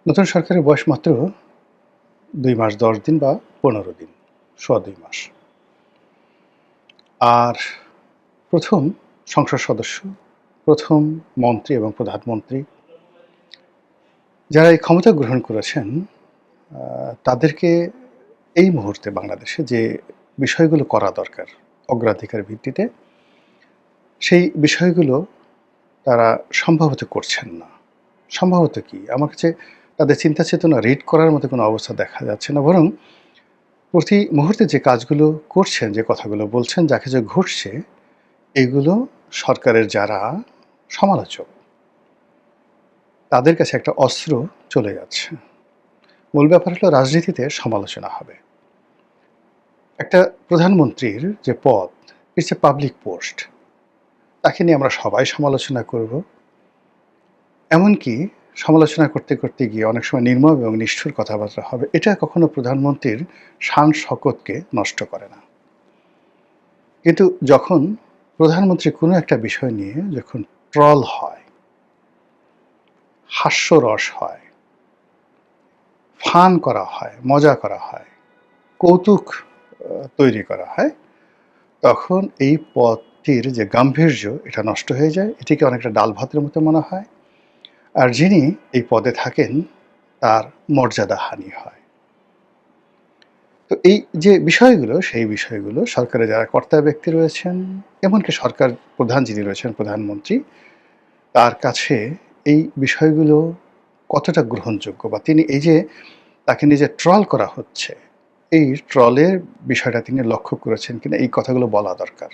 নতুন সরকারের বয়স মাত্র ২ মাস ১০ দিন বা ১৫ দিন, সোয়া ২ মাস। আর ১ম সংসদ সদস্য, ১ম মন্ত্রী এবং প্রধানমন্ত্রী যারা এই ক্ষমতা গ্রহণ করেছেন, তাদেরকে এই মুহূর্তে বাংলাদেশে যে বিষয়গুলো করা দরকার অগ্রাধিকার ভিত্তিতে, সেই বিষয়গুলো তারা সম্ভবত করছেন না। সম্ভবত কি? আমার কাছে তাদের চিন্তা চেতনা রিড করার মতো কোনো অবস্থা দেখা যাচ্ছে না। বরং প্রতি মুহূর্তে যে কাজগুলো করছেন, যে কথাগুলো বলছেন, যা কিছু ঘটছে, এগুলো সরকারের যারা সমালোচক, তাদের কাছে একটা অস্ত্র চলে যাচ্ছে। মূল ব্যাপার হলো রাজনীতিতে সমালোচনা হবে। একটা প্রধানমন্ত্রীর যে পদ, ইটস এ পাবলিক পোস্ট। তাকে নিয়ে আমরা সবাই সমালোচনা করব। এমনকি সমালোচনা করতে, করতে গিয়ে অনেক সময় নির্মম এবং নিষ্ঠুর কথাবার্তা হবে। এটা কখনো প্রধানমন্ত্রীর শান শকতকে নষ্ট করে না। কিন্তু যখন প্রধানমন্ত্রী কোনো একটা বিষয় নিয়ে যখন ট্রল হয়, হাস্যরস হয়, ফান করা হয়, মজা করা হয়, কৌতুক তৈরি করা হয়, তখন এই পদটির যে গাম্ভীর্য এটা নষ্ট হয়ে যায়। এটিকে অনেকটা ডাল ভাতের মতো মনে হয়। আর যিনি এই পদে থাকেন তার মর্যাদাহানি হয়। তো এই যে বিষয়গুলো, সেই বিষয়গুলো সরকারে যারা কর্তা ব্যক্তি রয়েছেন, এমনকি সরকার প্রধান যিনি রয়েছেন প্রধানমন্ত্রী, তার কাছে এই বিষয়গুলো কতটা গ্রহণযোগ্য, বা তিনি এই যে তাকে নিয়ে যে ট্রল করা হচ্ছে, এই ট্রলের বিষয়টা তিনি লক্ষ্য করেছেন কিনা, এই কথাগুলো বলা দরকার।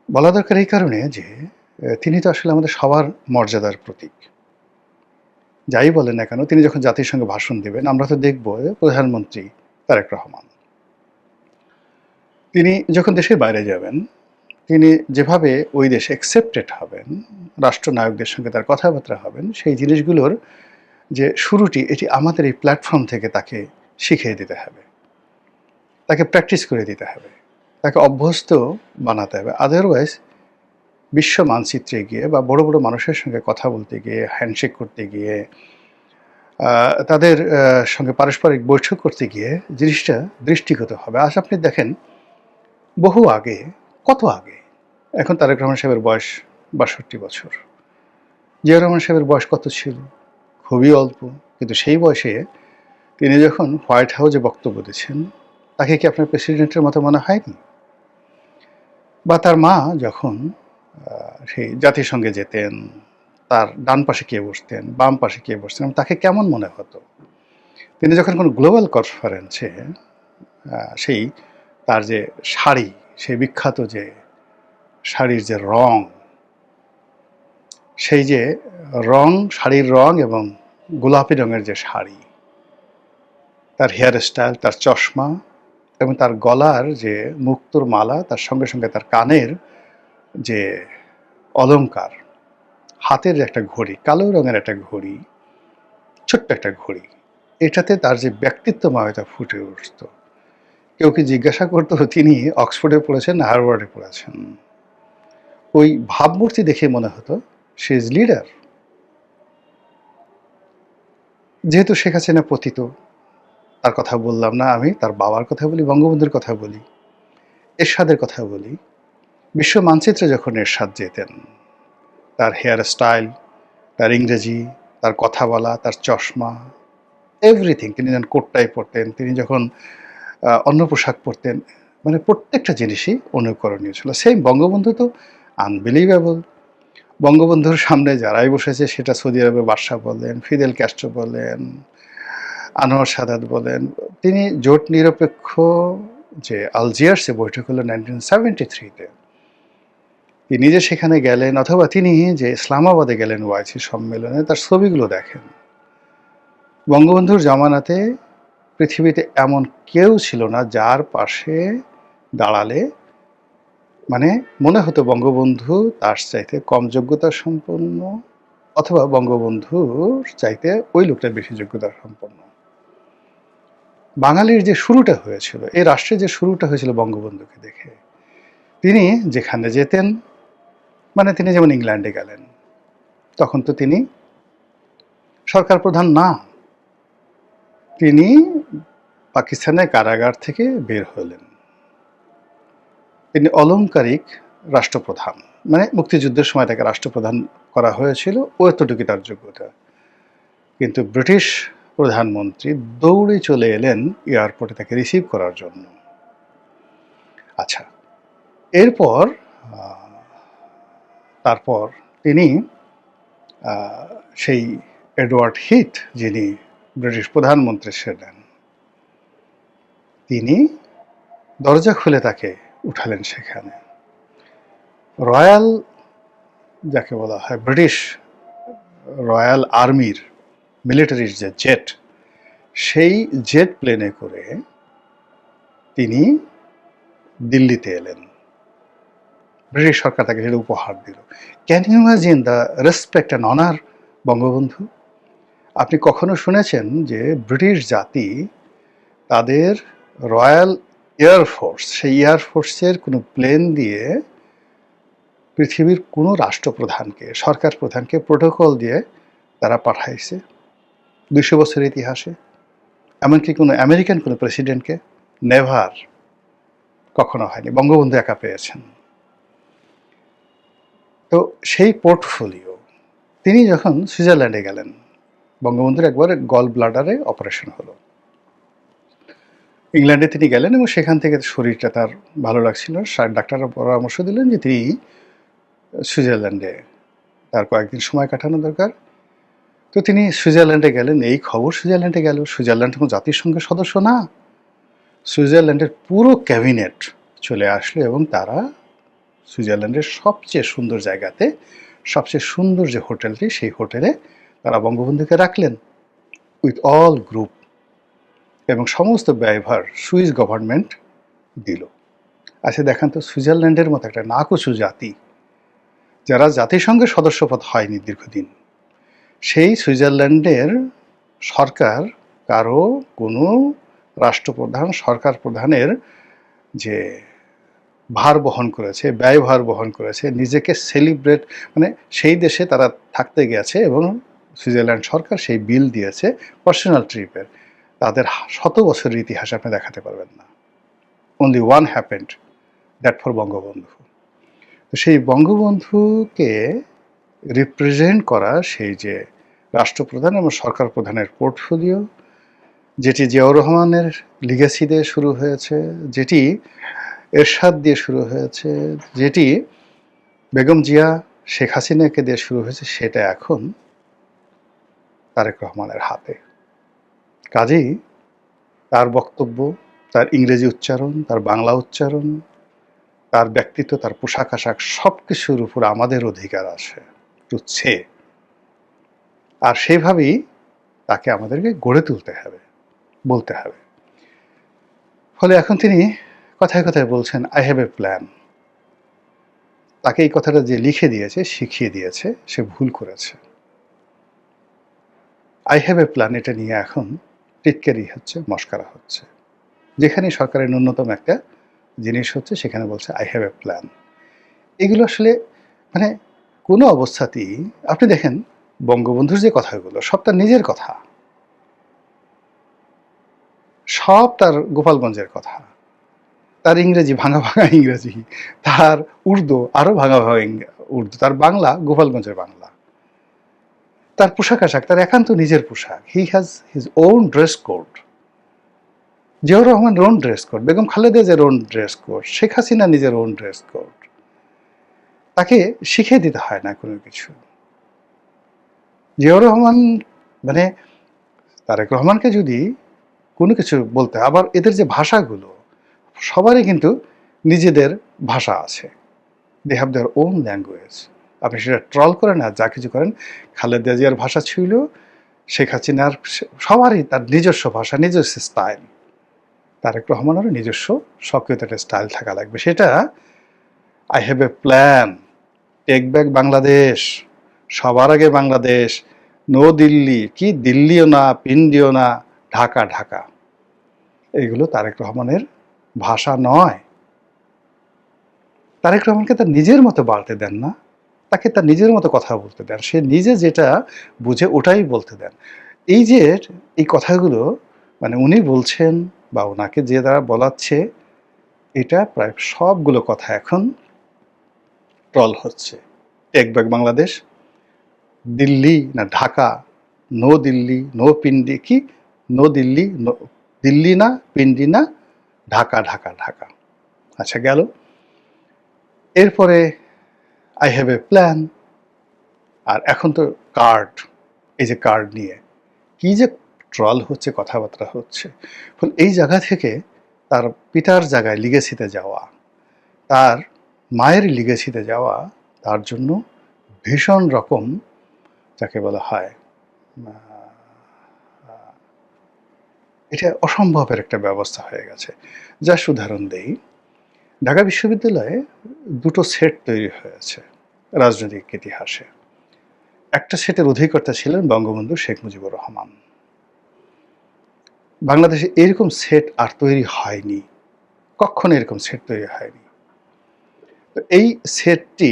বলা দরকার এই কারণে যে তিনি তো আসলে আমাদের সবার মর্যাদার প্রতীক। যাই বলেন না কেন, তিনি যখন জাতিসংঘে ভাষণ দেবেন, আমরা তো দেখব প্রধানমন্ত্রী তারেক রহমান, তিনি যখন দেশের বাইরে যাবেন, তিনি যেভাবে ওই দেশে অ্যাকসেপ্টেড হবেন, রাষ্ট্রনায়কদের সঙ্গে তার কথাবার্তা হবেন, সেই জিনিসগুলোর যে শুরুটি, এটি আমাদের এই প্ল্যাটফর্ম থেকে তাকে শিখিয়ে দিতে হবে, তাকে প্র্যাকটিস করে দিতে হবে, তাকে অভ্যস্ত বানাতে হবে। আদারওয়াইজ বিশ্ব মানচিত্রে গিয়ে বা বড় বড় মানুষের সঙ্গে কথা বলতে গিয়ে, হ্যান্ডশেক করতে গিয়ে, তাদের সঙ্গে পারস্পরিক বৈঠক করতে গিয়ে জিনিসটা দৃষ্টিগত হবে। আজ আপনি দেখেন, বহু আগে, কত আগে, এখন তারেক রহমান সাহেবের বয়স ৬২ বছর। জিয়াউর রহমান সাহেবের বয়স কত ছিল? খুবই অল্প। কিন্তু সেই বয়সে তিনি যখন হোয়াইট হাউসে বক্তব্য দিচ্ছেন, তাকে কি আপনার প্রেসিডেন্টের মতো মনে হয়নি? বা তার মা যখন সেই জাতিসংঘে যেতেন, তার ডান পাশে কে বসতেন, বাম পাশে কে বসতেন, তাকে কেমন মনে হতো? তিনি যখন কোনো গ্লোবাল কনফারেন্সে সেই তার যে শাড়ি, সেই বিখ্যাত যে শাড়ির যে রং, সেই যে রং, শাড়ির রং এবং গোলাপি রঙের যে শাড়ি, তার হেয়ার স্টাইল, তার চশমা এবং তার গলার যে মুক্তোর মালা, তার সঙ্গে সঙ্গে তার কানের যে অলংকার, হাতের একটা ঘড়ি, কালো রঙের একটা ঘড়ি, ছোট্ট একটা ঘড়ি, এটাতে তার যে ব্যক্তিত্বময়তা ফুটে উঠত। কেউ কি জিজ্ঞাসা করতো তিনি অক্সফোর্ডে পড়েছেন না হার্ভার্ডে পড়েছেন? ওই ভাবমূর্তি দেখে মনে হতো সে ইজ লিডার। যেহেতু শেখ হাসিনা পতিত, তার কথা বললাম না, আমি তার বাবার কথা বলি, বঙ্গবন্ধুর কথা বলি, এরশাদের কথা বলি। বিশ্ব মানচিত্রে যখন এরশাদ যেতেন, তার হেয়ার স্টাইল, তার ইংরেজি, তার কথা বলা, তার চশমা, এভরিথিং, তিনি যখন কোটটাই পরতেন, তিনি যখন অন্য পোশাক পরতেন, মানে প্রত্যেকটা জিনিসই অনুকরণীয় ছিল। সেম বঙ্গবন্ধু তো আনবিলিভেবল। বঙ্গবন্ধুর সামনে যারাই বসেছে, সেটা সৌদি আরবের বাদশা বলেন, ফিদেল ক্যাস্ট্রো বলেন, আনোয়ার সাদাত বলেন, তিনি জোট নিরপেক্ষ যে আলজিয়ার্সে বৈঠক হলো 1973-তে, তিনি যে সেখানে গেলেন, অথবা তিনি যে ইসলামাবাদে গেলেন ওআইসি সম্মেলনে, তার ছবিগুলো দেখেন। বঙ্গবন্ধুর জামানাতে পৃথিবীতে এমন কেউ ছিল না যার পাশে দাঁড়ালে মানে মনে হতো বঙ্গবন্ধু তার চাইতে কম যোগ্যতা সম্পন্ন, অথবা বঙ্গবন্ধুর চাইতে ওই লোকটা বেশি যোগ্যতা সম্পন্ন। বাঙালির যে শুরুটা হয়েছিল, এই রাষ্ট্রের যে শুরুটা হয়েছিল বঙ্গবন্ধুকে দেখে। তিনি যেখানে যেতেন, মানে তিনি যেমন ইংল্যান্ডে গেলেন, তখন তো তিনি সরকার প্রধান না, তিনি পাকিস্তানের কারাগার থেকে বের হলেন। তিনি অলংকারিক রাষ্ট্রপ্রধান, মানে মুক্তিযুদ্ধের সময় তাকে রাষ্ট্রপ্রধান করা হয়েছিল, ও এতটুকু তার যোগ্যতা। কিন্তু ব্রিটিশ প্রধানমন্ত্রী দৌড়ে চলে এলেন এয়ারপোর্টে তাকে রিসিভ করার জন্য। আচ্ছা, এরপর তারপর তিনি সেই এডওয়ার্ড হিথ, যিনি ব্রিটিশ প্রধানমন্ত্রী ছিলেন, তিনি দরজা খুলে তাকে উঠালেন সেখানে। রয়্যাল, যাকে বলা হয় ব্রিটিশ রয়্যাল আর্মির মিলিটারির যে জেট, সেই জেট প্লেনে করে তিনি দিল্লিতে এলেন। ব্রিটিশ সরকার তাকে সেটা উপহার দিল। Can you imagine the respect and honour? Bangabandhu, আপনি কখনো শুনেছেন যে ব্রিটিশ জাতি তাদের রয়্যাল এয়ারফোর্স, সেই এয়ারফোর্সের কোনো প্লেন দিয়ে পৃথিবীর কোনো রাষ্ট্রপ্রধানকে, সরকার প্রধানকে প্রোটোকল দিয়ে তারা পাঠাইছে 200 বছরের ইতিহাসে? এমনকি কোনো আমেরিকান কোনো প্রেসিডেন্টকে? নেভার, কখনো হয়নি। বঙ্গবন্ধু একা পেয়েছেন। তো সেই পোর্টফোলিও, তিনি যখন সুইজারল্যান্ডে গেলেন, বঙ্গবন্ধুর একবার গল ব্লাডারে অপারেশন হলো, ইংল্যান্ডে তিনি গেলেন এবং সেখান থেকে শরীরটা তার ভালো লাগছিল। ডাক্তাররা পরামর্শ দিলেন যে তিনি সুইজারল্যান্ডে তার কয়েকদিন সময় কাটানো দরকার। তো তিনি সুইজারল্যান্ডে গেলেন। এই খবর সুইজারল্যান্ডে গেল। সুইজারল্যান্ড কোনো জাতিসংঘের সদস্য না। সুইজারল্যান্ডের পুরো ক্যাবিনেট চলে আসলো এবং তারা সুইজারল্যান্ডের সবচেয়ে সুন্দর জায়গাতে, সবচেয়ে সুন্দর যে হোটেলটি, সেই হোটেলে তারা বঙ্গবন্ধুকে রাখলেন উইথ অল গ্রুপ, এবং সমস্ত ব্যয়ভার সুইস গভর্নমেন্ট দিল। আচ্ছা দেখান তো, সুইজারল্যান্ডের মতো একটা নাকুচু জাতি, যারা জাতিসংঘের সদস্যপদ হয়নি দীর্ঘদিন, সেই সুইজারল্যান্ডের সরকার কারো কোনো রাষ্ট্রপ্রধান, সরকার প্রধানের যে ভার বহন করেছে, ব্যয়ভার বহন করেছে, নিজেকে সেলিব্রেট, মানে সেই দেশে তারা থাকতে গেছে এবং সুইজারল্যান্ড সরকার সেই বিল দিয়েছে পার্সোনাল ট্রিপের, তাদের 100 বছরের ইতিহাস আপনি দেখাতে পারবেন না। Only one happened, that for Bangabandhu. তো সেই বঙ্গবন্ধুকে রিপ্রেজেন্ট করা সেই যে রাষ্ট্রপ্রধান এবং সরকার প্রধানের পোর্টফোলিও, যেটি জিয়াউর রহমানের লিগেসি দিয়ে শুরু হয়েছে, যেটি এরশাদ দিয়ে শুরু হয়েছে, যেটি বেগম জিয়া, শেখ হাসিনাকে দিয়ে শুরু হয়েছে, সেটা এখন তারেক রহমানের হাতে। কাজেই তার বক্তব্য, তার ইংরেজি উচ্চারণ, তার বাংলা উচ্চারণ, তার ব্যক্তিত্ব, তার পোশাক আশাক, সব কিছুর উপর আমাদের অধিকার আছে তুচ্ছে। আর সেইভাবেই তাকে আমাদেরকে গড়ে তুলতে হবে, বলতে হবে। ফলে এখন তিনি কথায় কথায় বলছেন আই হ্যাভ এ প্ল্যান। তাকে এই কথাটা যে লিখে দিয়েছে, শিখিয়ে দিয়েছে, সে ভুল করেছে। আই হ্যাভ এ প্ল্যান, এটা নিয়ে এখন টিটকারি হচ্ছে, মস্কারা হচ্ছে। যেখানে সরকারের ন্যূনতম একটা জিনিস হচ্ছে, সেখানে বলছে আই হ্যাভ এ প্ল্যান। এগুলো আসলে মানে কোনো অবস্থাতেই, আপনি দেখেন বঙ্গবন্ধুর যে কথাগুলো সব তার নিজের কথা, সব তার গোপালগঞ্জের কথা, তার ইংরেজি ভাঙা ভাঙা ইংরেজি, তার উর্দু আরো ভাঙা ভাঙা উর্দু, তার বাংলা গোপালগঞ্জের বাংলা, তার পোশাক আশাক তার একান্ত নিজের পোশাক। He has his own dress code. Ziaur Rahman own dress code, Begum Khaleda জিয়ার own dress code, Sheikh Hasina নিজের ওন ড্রেস কোড। তাকে শিখিয়ে দিতে হয় না কোনো কিছু। জিয়াউর রহমান মানে তারেক রহমানকে যদি কোনো কিছু বলতে, আবার এদের যে ভাষাগুলো, সবারই কিন্তু নিজেদের ভাষা আছে। They have their own language. আপনি সেটা ট্রল করেন আর যা কিছু করেন, খালেদা জিয়ার ভাষা ছিল, শেখ হাসিনার, সবারই তার নিজস্ব ভাষা, নিজস্ব স্টাইল। তারেক রহমানেরও নিজস্ব সক্রিয় একটা স্টাইল থাকা লাগবে। সেটা I have a plan, take back Bangladesh, সবার আগে বাংলাদেশ, নো দিল্লি, কি দিল্লিও না, পিন্ডিও না, ঢাকা ঢাকা, এইগুলো তারেক রহমানের ভাষা নয়। তারেক রহমানকে তার নিজের মতো বাড়তে দেন না। তাকে তার নিজের মতো কথা বলতে দেন, সে নিজে যেটা বুঝে ওটাই বলতে দেন। এই যে এই কথাগুলো মানে উনি বলছেন বা ওনাকে যে দ্বারা বলাচ্ছে, এটা প্রায় সবগুলো কথা এখন ট্রল হচ্ছে। টেক ব্যাক বাংলাদেশ, দিল্লি না ঢাকা, নো দিল্লি, নো পিন্ডি, কি নো দিল্লি, দিল্লি না পিন্ডি না ঢাকা, ঢাকা, ঢাকা। আচ্ছা গেল। এরপরে আই হ্যাভ এ প্ল্যান। আর এখন তো কার্ড, এই যে কার্ড নিয়ে কি যে ট্রল হচ্ছে, কথাবার্তা হচ্ছে। ফলে এই জায়গা থেকে তার পিতার জায়গায় লিগেসিতে যাওয়া, তার মায়ের লিগেসিতে যাওয়া, তার জন্য ভীষণ রকম যাকে বলা হয় এটা অসম্ভবের একটা ব্যবস্থা হয়ে গেছে। যার উদাহরণ দেই, ঢাকা বিশ্ববিদ্যালয়ে দুটো সেট তৈরি হয়েছে রাজনৈতিক ইতিহাসে। একটা সেটের অধিকর্তা ছিলেন বঙ্গবন্ধু শেখ মুজিবুর রহমান। বাংলাদেশে এরকম সেট আর তৈরি হয়নি, কখনো এরকম সেট তৈরি হয়নি। তো এই সেটটি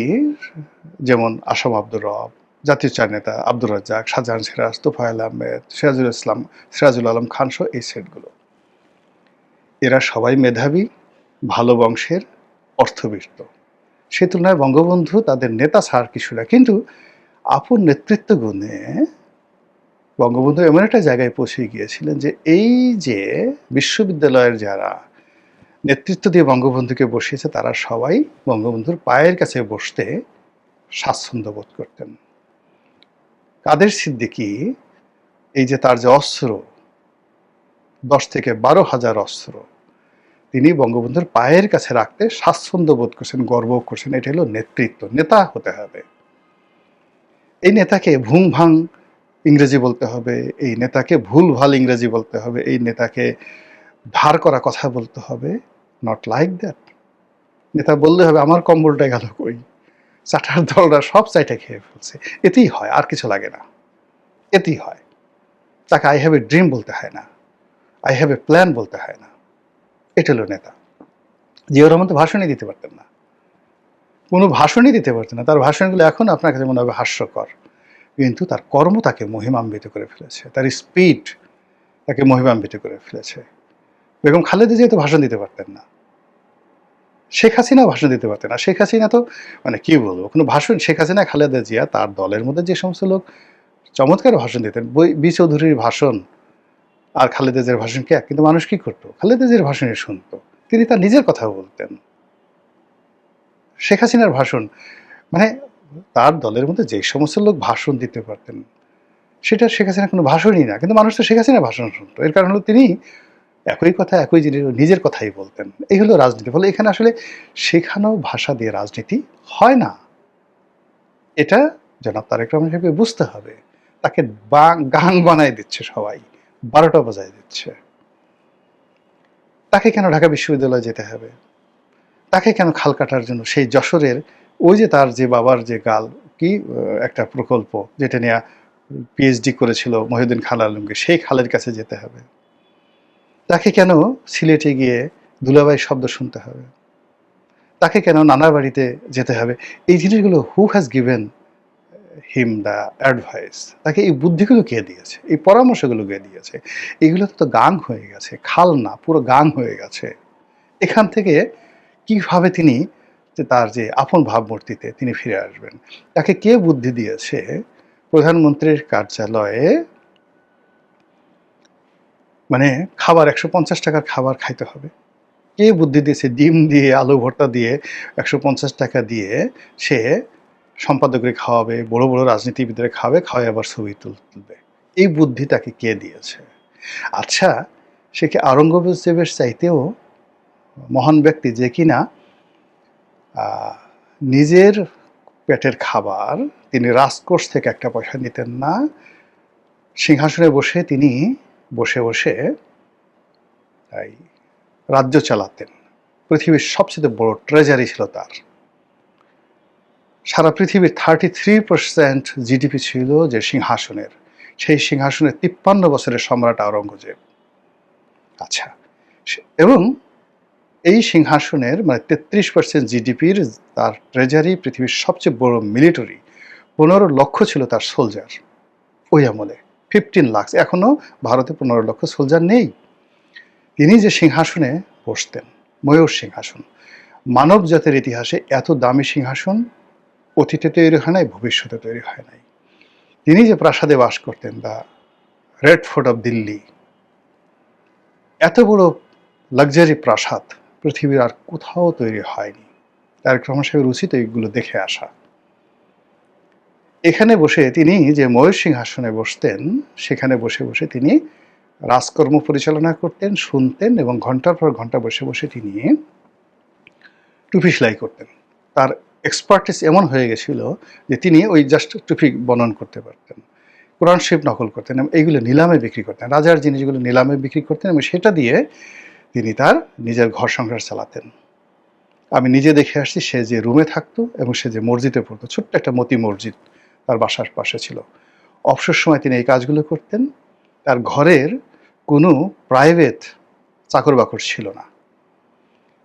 যেমন আসাম আব্দুর রব, জাতীয় চার নেতা আব্দুর রাজ্জাক, শাহজাহান সিরাজ, তোফায়েল আহমেদ, সিরাজুল আলম খান সহ এই সেটগুলো, এরা সবাই মেধাবী, ভালো বংশের, অর্থবিত্ত। সে তুলনায় বঙ্গবন্ধু তাদের নেতা ছাড় কিছু না, কিন্তু আপন নেতৃত্ব গুণে বঙ্গবন্ধু এমন একটা জায়গায় পৌঁছে গিয়েছিলেন যে এই যে বিশ্ববিদ্যালয়ের যারা নেতৃত্ব দিয়ে বঙ্গবন্ধুকে বসিয়েছে তারা সবাই বঙ্গবন্ধুর পায়ের কাছে বসতে স্বাচ্ছন্দ্য বোধ করতেন। কাদের সিদ্দিকী, এই যে তার যে অস্ত্র 10 থেকে 12,000 অস্ত্র, তিনি বঙ্গবন্ধুর পায়ের কাছে রাখতে স্বাচ্ছন্দ্য বোধ করছেন, গর্ব করছেন। এটা হলো নেতৃত্ব, নেতা হতে হবে। এই নেতাকে ভুং ভাং ইংরেজি বলতে হবে, এই নেতাকে ভুল ভাল ইংরেজি বলতে হবে, এই নেতাকে ধার করা কথা বলতে হবে। Not like that. নেতা বললে হবে আমার কম্বলটা গেল কই, চাটার দলরা সব চাইটা খেয়ে ফেলছে, এতেই হয়, আর কিছু লাগে না, এতেই হয়। তাকে আই হ্যাভ এ ড্রিম বলতে হয় না, আই হ্যাভ এ প্ল্যান বলতে হয় না। এটা হলো নেতা। জিয়াউর রহমান তো ভাষণই দিতে পারতেন না, কোনো ভাষণই দিতে পারতেন না। তার ভাষণগুলো এখন আপনার কাছে মনে হবে হাস্যকর, কিন্তু তার কর্ম তাকে মহিমান্বিত করে ফেলেছে, তার স্পিড তাকে মহিমান্বিত করে ফেলেছে। বেগম খালেদা জিয়া তো ভাষণ দিতে পারতেন না, শেখ হাসিনা ভাষণ দিতে পারতেন না। শেখ হাসিনা তো মানে কি বলবো, কোনো ভাষণ, শেখ হাসিনা, খালেদা জিয়া, তার দলের মধ্যে যে সমস্ত লোক চমৎকার ভাষণ দিতেন, বি চৌধুরীর ভাষণ আর খালেদা জিয়ার ভাষণ কি এক, কিন্তু মানুষ কি করতো, খালেদা জিয়ার ভাষণই শুনতো, তিনি তার নিজের কথা বলতেন। শেখ হাসিনার ভাষণ মানে তার দলের মধ্যে যে সমস্ত লোক ভাষণ দিতে পারতেন, সেটা শেখ হাসিনা কোনো ভাষণই না, কিন্তু মানুষ তো শেখ হাসিনার ভাষণ শুনতো। এর কারণ হলো তিনি একই কথা, একই জিনিস নিজের কথাই বলতেন। এই হলো রাজনীতি। ফলে এখানে আসলে শেখানো ভাষা দিয়ে রাজনীতি হয় না। এটা জনাব তারেক রহমান সাহেবকে বুঝতে হবে। তাকে গান বানায় দিচ্ছে সবাই, 12টা বাজায় দিচ্ছে। তাকে কেন ঢাকা বিশ্ববিদ্যালয়ে যেতে হবে? তাকে কেন খাল কাটার জন্য সেই যশোরের ওই যে তার যে বাবার যে গাল কি একটা প্রকল্প যেটা নিয়ে পিএইচডি করেছিল মহিউদ্দিন খান আলমগীর, সেই খালের কাছে যেতে হবে? তাকে কেন সিলেটে গিয়ে দুলাভাইয়ের শব্দ শুনতে হবে? তাকে কেন নানা বাড়িতে যেতে হবে? এই জিনিসগুলো who has given him the advice? তাকে এই বুদ্ধিগুলো কে দিয়েছে, এই পরামর্শগুলো কে দিয়েছে? এগুলো তো গাং হয়ে গেছে, খাল না, পুরো গাং হয়ে গেছে। এখান থেকে কিভাবে তিনি যে তার যে আপন ভাবমূর্তিতে তিনি ফিরে আসবেন, তাকে কে বুদ্ধি দিয়েছে প্রধানমন্ত্রীর কার্যালয়ে মানে খাবার 150 টাকার খাবার খাইতে হবে? কে বুদ্ধি দিয়েছে ডিম দিয়ে আলু ভর্তা দিয়ে 150 টাকা দিয়ে সে সম্পাদকরে খাওয়াবে, বড় বড় রাজনীতিবিদরে খাওয়াবে, খাওয়াই আবার ছবি তুলবে? এই বুদ্ধি তাকে কে দিয়েছে? আচ্ছা, সে কি আওরঙ্গজেবের চাইতেও মহান ব্যক্তি, যে কিনা নিজের পেটের খাবার তিনি রাজকোষ থেকে একটা পয়সা নিতেন না, সিংহাসনে বসে তিনি বসে বসে এই রাজ্য চালাতেন। পৃথিবীর সবচেয়ে বড় ট্রেজারি ছিল তার। সারা পৃথিবীর 33% জিডিপি ছিল যে সিংহাসনের, সেই সিংহাসনের 53 বছরের সম্রাট আওরঙ্গজেব। আচ্ছা, এবং এই সিংহাসনের মানে 33% জিডিপির তার ট্রেজারি, পৃথিবীর সবচেয়ে বড় মিলিটারি, 15 লক্ষ ছিল তার সোলজার ওই আমলে। 15 লাখ, এখনো ভারতে 15 লক্ষ সোলজার নেই। তিনি যে সিংহাসনে বসতেন, ময়ূর সিংহাসন, মানব জাতির ইতিহাসে এত দামি সিংহাসন অতীতে তৈরি হয় নাই, ভবিষ্যতে তৈরি হয় নাই। তিনি যে প্রাসাদে বাস করতেন, the red fort of Delhi, এত বড় লাক্সারি প্রাসাদ পৃথিবীর আর কোথাও তৈরি হয়নি। তারেক রহমান সাহেবের উচিত এইগুলো দেখে আসা। এখানে বসে তিনি যে ময়ূর সিংহাসনে বসতেন, সেখানে বসে বসে তিনি রাজকর্ম পরিচালনা করতেন, শুনতেন, এবং ঘন্টার পর ঘন্টা বসে বসে তিনি টুপি সেলাই করতেন। তার এক্সপার্টিস এমন হয়ে গেছিল যে তিনি ওই জাস্ট টুপি বনন করতে পারতেন, কোরআন শরীফ নকল করতেন, এবং এইগুলো নিলামে বিক্রি করতেন। রাজার জিনিসগুলো নিলামে বিক্রি করতেন এবং সেটা দিয়ে তিনি তার নিজের ঘর সংসার চালাতেন। আমি নিজে দেখে আসছি, সে যে রুমে থাকতো এবং সে যে মসজিদে পড়তো, ছোট্ট একটা মতি মসজিদ তার বাসার পাশে ছিল, অবসর সময় তিনি এই কাজগুলো করতেন। তার ঘরের কোনো প্রাইভেট চাকর বাকর ছিল না,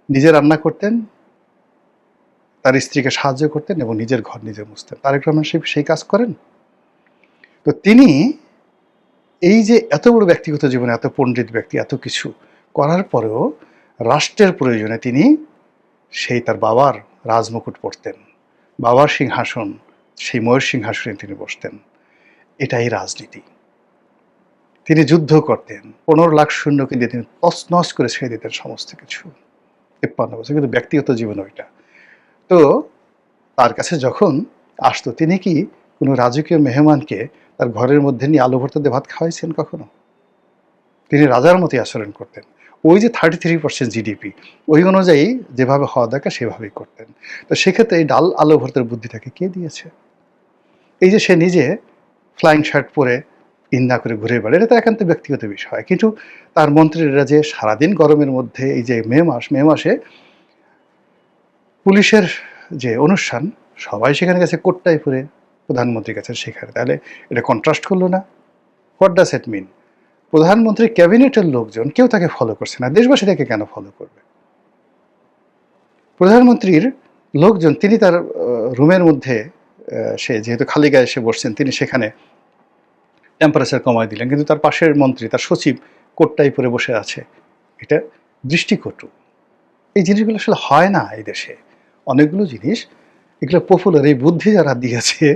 নিজে রান্না করতেন, তার স্ত্রীকে সাহায্য করতেন এবং নিজের ঘর নিজে মুছতেন। তারেক রহমান সাহেব সেই কাজ করেন। তো তিনি এই যে এত বড় ব্যক্তিগত জীবনে, এত পণ্ডিত ব্যক্তি, এত কিছু করার পরেও রাষ্ট্রের প্রয়োজনে তিনি সেই তার বাবার রাজমুকুট পরতেন, বাবার সিংহাসন, সেই ময়ূর সিংহাসনে তিনি বসতেন। এটাই রাজনীতি। তিনি যুদ্ধ করতেন, 15 লাখ সৈন্যকে দিয়ে তিনি তছনছ করে ছেড়ে দিতেন সমস্ত কিছু, 53 বছর। কিন্তু ব্যক্তিগত জীবন ওইটা। তো তার কাছে যখন আসতো, তিনি কি কোনো রাজকীয় মেহমানকে তার ঘরের মধ্যে নিয়ে আলু ভর্তা দিয়ে ভাত খাওয়াইছেন কখনো? তিনি রাজার মতোই আচরণ করতেন। ওই যে 33% জিডিপি, ওই অনুযায়ী যেভাবে হওয়া দরকার সেভাবেই করতেন। তো সেক্ষেত্রে এই ডাল আলু ভর্তার বুদ্ধিটাকে কে দিয়েছে? এই যে সে নিজে ফ্লাইং শার্ট পরে ইন্না করে ঘুরে বেড়ায়, এটা তো একান্ত ব্যক্তিগত বিষয়। কিন্তু তার মন্ত্রীরা যে সারাদিন গরমের মধ্যে, এই যে মে মাসে পুলিশের যে অনুষ্ঠান, সবাই সেখানে গেছে কোটটাই পরে, প্রধানমন্ত্রীর কাছে সেখানে, তাহলে এটা কন্ট্রাস্ট করলো না? হোয়াট ডাজ ইট মিন? প্রধানমন্ত্রীর ক্যাবিনেটের লোকজন কেউ তাকে ফলো করছে না, দেশবাসী তাকে কেন ফলো করবে? প্রধানমন্ত্রীর লোকজন, তিনি তার রুমের মধ্যে, সে যেহেতু খালি গায়ে এসে বসছেন, তিনি সেখানে টেম্পারেচার কমায় দিলেন, কিন্তু তার পাশের মন্ত্রী, তার সচিব কোটটাই পরে বসে আছে। এটা দৃষ্টিকটু। এই জিনিসগুলো আসলে হয় না এই দেশে। অনেকগুলো জিনিস এগুলো পপুলার, এই বুদ্ধি যারা দিয়েছে,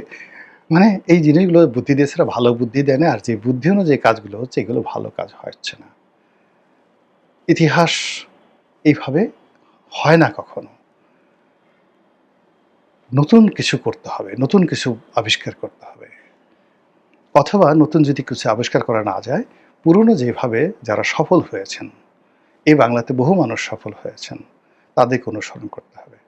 মানে এই জিনিসগুলো বুদ্ধি দিয়েছে, ভালো বুদ্ধি দেয় না, আর যে বুদ্ধি অনুযায়ী কাজগুলো হচ্ছে এগুলো ভালো কাজ হচ্ছে না। ইতিহাস এইভাবে হয় না কখনো। নতুন কিছু করতে হবে, নতুন কিছু আবিষ্কার করতে হবে, অথবা নতুন যদি কিছু আবিষ্কার করা না যায়, পুরনো যেভাবে যারা সফল হয়েছেন, এই বাংলাতে বহু মানুষ সফল হয়েছেন, তাদেরকে অনুসরণ করতে হবে।